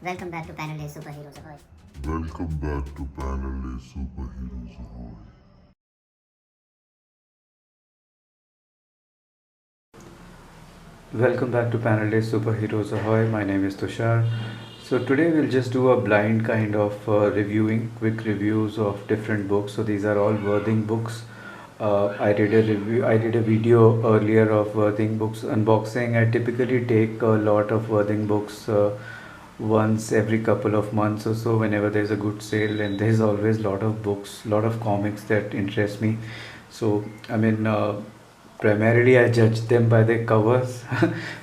Welcome back to Panel A Superheroes Ahoy. Welcome back to Panel A Superheroes Ahoy. Welcome back to Panel Day Superheroes Ahoy. My name is Tushar. So today we'll just do a blind kind of reviewing, quick reviews of different books. So these are all Worthing books. I did a review. I did a video earlier of Worthing books unboxing. I typically take a lot of Worthing books once every couple of months or so. Whenever there's a good sale, and there's always a lot of books, lot of comics that interest me. So primarily I judge them by their covers,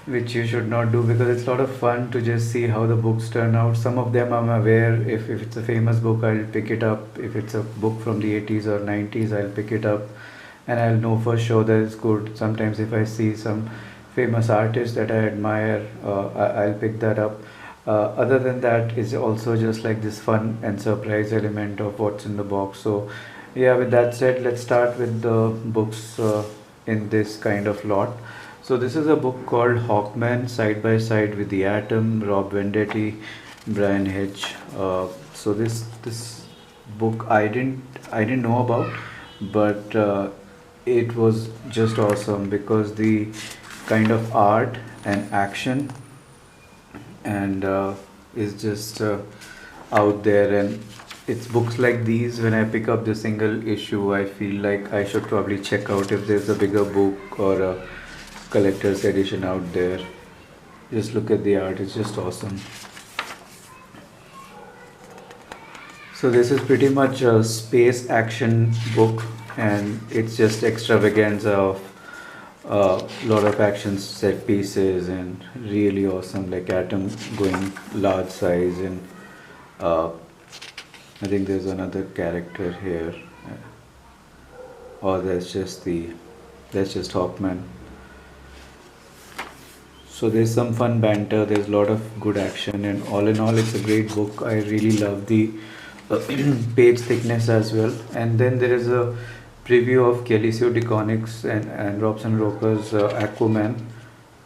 which you should not do because it's a lot of fun to just see how the books turn out. Some of them I'm aware, if it's a famous book, I'll pick it up. If it's a book from the 80s or 90s, I'll pick it up and I'll know for sure that it's good. Sometimes if I see some famous artist that I admire, I'll pick that up. Other than that, it's also just like this fun and surprise element of what's in the box. So yeah, with that said, let's start with the books in this kind of lot. So this is a book called Hawkman, Side by Side with the Atom, Rob Vendetti, Brian Hitch. So this book I didn't know about, but it was just awesome because the kind of art and action and is just out there. And it's books like these, when I pick up the single issue, I feel like I should probably check out if there's a bigger book or a collector's edition out there. Just look at the art, it's just awesome. So this is pretty much a space action book, and it's just extravaganza of a lot of action set pieces and really awesome, like Atom going large size. And uh, I think there's another character here, or that's just Hawkman. So there's some fun banter, there's a lot of good action, and all in all, it's a great book. I really love the page thickness as well. And then there is a preview of Kelly DeConnick's and Robson Roker's Aquaman.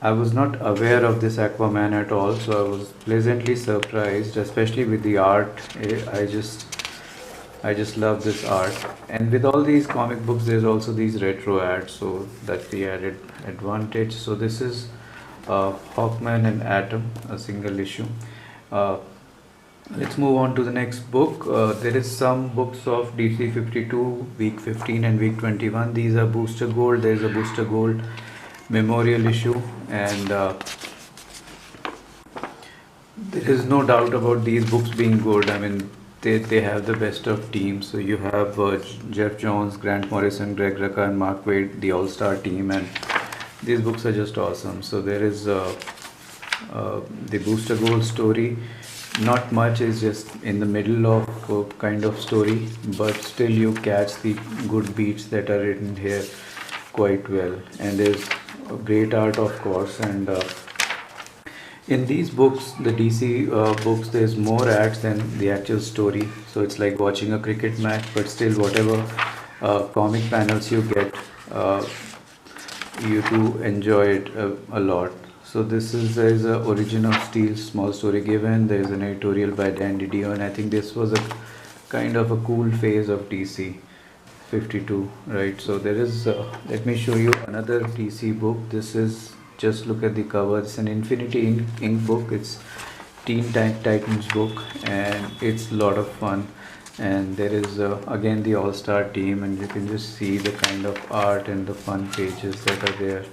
I was not aware of this Aquaman at all, so I was pleasantly surprised, especially with the art. I just love this art. And with all these comic books, there's also these retro ads, so that's the added advantage. So this is Hawkman and Atom, a single issue. Uh, let's move on to the next book. There is some books of DC 52, week 15 and week 21. These are Booster Gold. There's a Booster Gold memorial issue, and there is no doubt about these books being good. I mean, they have the best of teams. So you have Jeff Jones, Grant Morrison, Greg Rucka, and Mark Waid, the all-star team, and these books are just awesome. So there is the Booster Gold story. Not much, is just in the middle of kind of story, but still you catch the good beats that are written here quite well. And there's great art, of course. And in these books, the DC books, there's more ads than the actual story. So it's like watching a cricket match, but still, whatever comic panels you get, you do enjoy it a lot. So there's a Origin of Steel small story given. There's an editorial by Dan Didio, and I think this was a kind of a cool phase of DC 52, right? So there is. Let me show you another DC book. This is, just look at the cover. It's an Infinity Ink book. It's Titans book, and it's a lot of fun. And there is again the all-star team, and you can just see the kind of art and the fun pages that are there.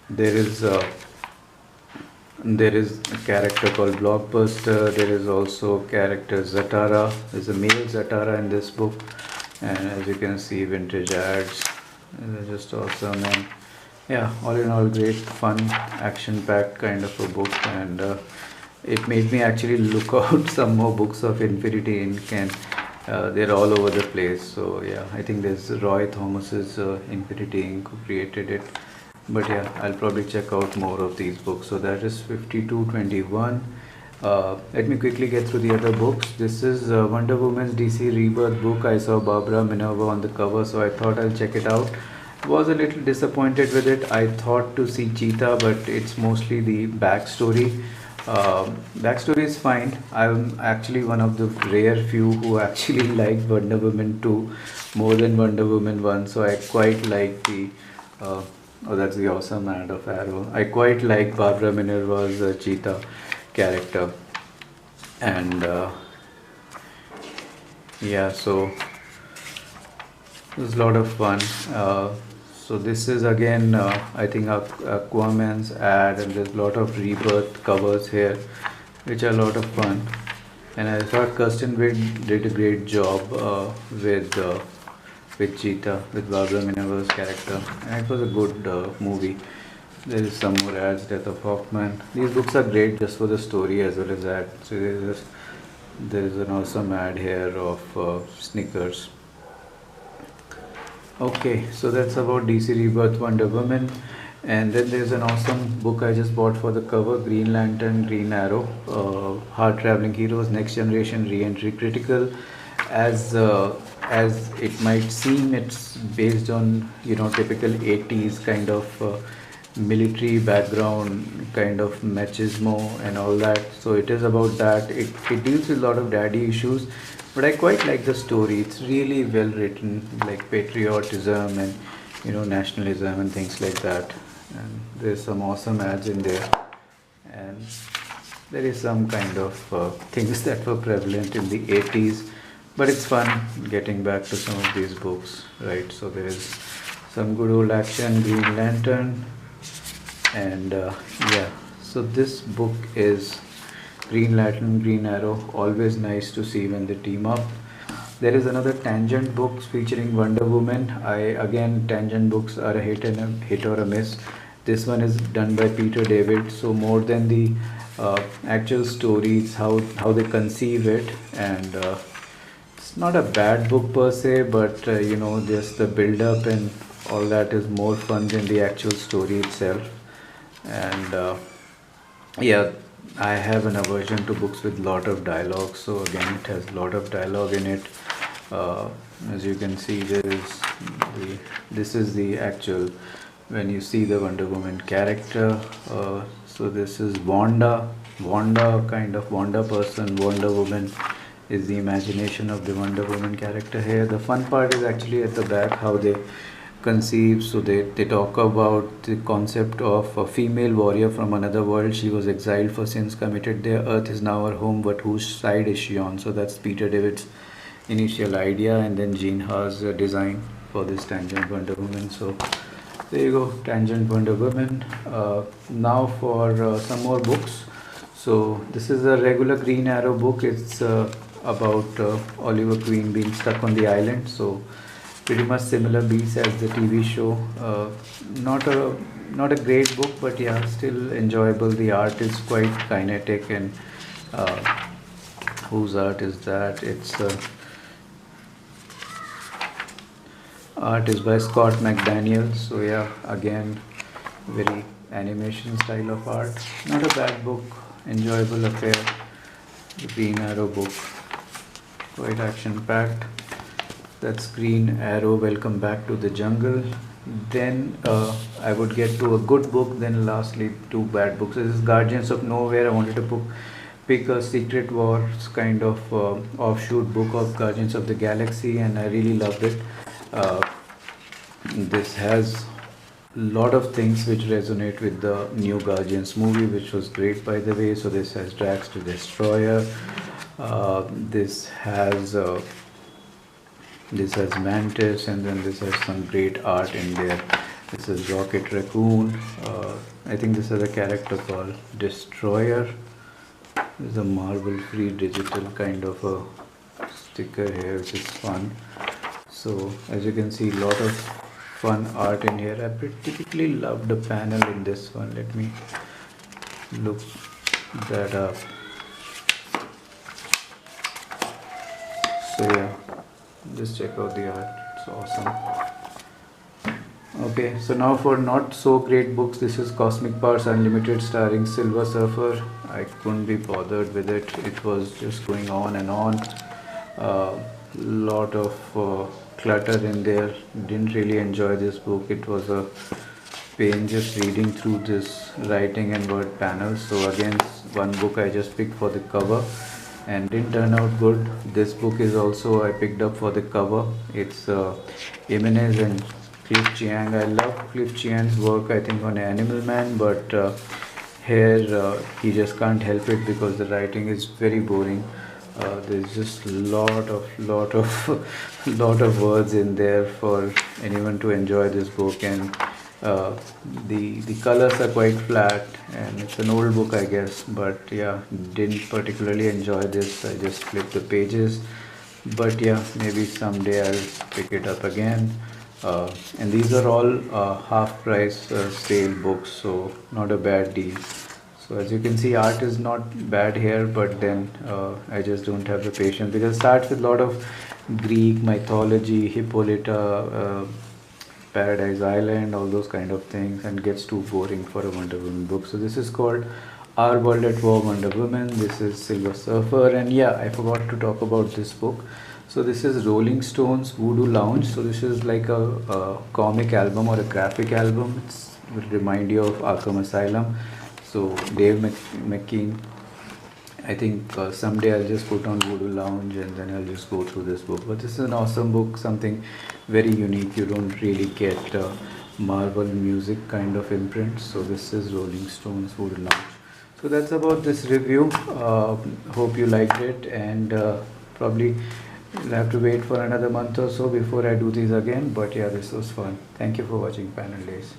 There is a character called Blockbuster. There is also character Zatara. There's a male Zatara in this book, and as you can see, vintage ads. They're just awesome. And yeah, all in all, great fun, action-packed kind of a book. And it made me actually look out some more books of Infinity Inc. and they're all over the place. So yeah, I think there's Roy Thomas's Infinity Inc. who created it. But yeah, I'll probably check out more of these books. So that is 5221. Let me quickly get through the other books. This is Wonder Woman's DC Rebirth book. I saw Barbara Minerva on the cover, so I thought I'll check it out. Was a little disappointed with it. I thought to see Cheetah, but it's mostly the backstory Backstory is fine. I'm actually one of the rare few who actually like Wonder Woman 2 more than Wonder Woman 1. So I quite like the. Oh, that's the awesome ad of Arrow. I quite like Barbara Minerva's Cheetah character. And yeah, so it was a lot of fun. So this is again, I think Aquaman's ad, and there's a lot of rebirth covers here, which are a lot of fun. And I thought Kirsten Wiig did a great job with Cheetah, with Barbara Minerva's character, and it was a good movie. There is some more ads, Death of Hoffman. These books are great just for the story as well as that. So there is an awesome ad here of Snickers. Okay, so that's about DC Rebirth Wonder Woman. And then there's an awesome book I just bought for the cover, Green Lantern, Green Arrow, Hard Traveling Heroes, Next Generation Re-Entry Critical. As it might seem, it's based on, typical 80s kind of military background, kind of machismo and all that. So it is about that. It deals with a lot of daddy issues, but I quite like the story. It's really well written, like patriotism and nationalism and things like that. And there's some awesome ads in there, and there is some kind of things that were prevalent in the 80s, but it's fun getting back to some of these books, right? So there is some good old action, Green Lantern, and yeah, so this book is Green Lantern, Green Arrow. Always nice to see when they team up. There is another Tangent books featuring Wonder Woman. Tangent books are a hit or a miss. This one is done by Peter David. So more than the actual story, it's how they conceive it, and it's not a bad book per se, but just the build up and all that is more fun than the actual story itself. And yeah, I have an aversion to books with lot of dialogue, so again it has lot of dialogue in it. As you can see, this is the actual, when you see the Wonder Woman character. So this is Wanda, kind of Wanda person. Wonder Woman is the imagination of the Wonder Woman character here. The fun part is actually at the back, how they conceive. So they talk about the concept of a female warrior from another world. She was exiled for sins committed there. Earth is now her home, but whose side is she on? So that's Peter David's initial idea, and then Jean Haas design for this Tangent Wonder Woman. So there you go, Tangent Wonder Woman. Now for some more books. So this is a regular Green Arrow book. It's about Oliver Queen being stuck on the island. So pretty much similar beats as the TV show. Not a great book, but yeah, still enjoyable. The art is quite kinetic, and whose art is that? It's art is by Scott McDaniel. So yeah, again, very animation style of art. Not a bad book, enjoyable affair. The Green Arrow book, quite action packed. That's Green Arrow, Welcome Back to the Jungle. Then I would get to a good book, then lastly two bad books. This is Guardians of Nowhere. I wanted to pick a Secret Wars kind of offshoot book of Guardians of the Galaxy, and I really loved it. This has a lot of things which resonate with the new Guardians movie, which was great, by the way. So this has Drax the Destroyer. This has Mantis, and then this has some great art in there. This is Rocket Raccoon. I think this is a character called Destroyer. This is a Marvel free digital kind of a sticker here, which is fun. So as you can see, a lot of fun art in here. I particularly loved the panel in this one. Let me look that up. So yeah, just check out the art. It's awesome. Okay, so now for not so great books, this is Cosmic Powers Unlimited starring Silver Surfer. I couldn't be bothered with it. It was just going on and on. Lot of clutter in there. Didn't really enjoy this book. It was a pain just reading through this writing and word panels. So again, one book I just picked for the cover and didn't turn out good. This book is also I picked up for the cover. It's Jimenez and Cliff Chiang. I love Cliff Chiang's work, I think, on Animal Man, but here he just can't help it because the writing is very boring. There's just lot of words in there for anyone to enjoy this book, and the colors are quite flat, and it's an old book, I guess. But yeah, didn't particularly enjoy this. I just flipped the pages, but yeah, maybe someday I'll pick it up again. And these are all half price sale books, so not a bad deal. So as you can see, art is not bad here, but then I just don't have the patience because it starts with a lot of Greek mythology, Hippolyta, Paradise Island, all those kind of things, and gets too boring for a Wonder Woman book. So this is called Our World at War Wonder Woman. This is Silver Surfer, and yeah, I forgot to talk about this book. So this is Rolling Stones Voodoo Lounge. So this is like a comic album or a graphic album. It will remind you of Arkham Asylum. So Dave McKean, I think someday I'll just put on Voodoo Lounge and then I'll just go through this book. But this is an awesome book, something very unique. You don't really get Marvel music kind of imprint. So this is Rolling Stones Voodoo Lounge. So that's about this review. Hope you liked it, and probably you'll have to wait for another month or so before I do these again. But yeah, this was fun. Thank you for watching Panel Days.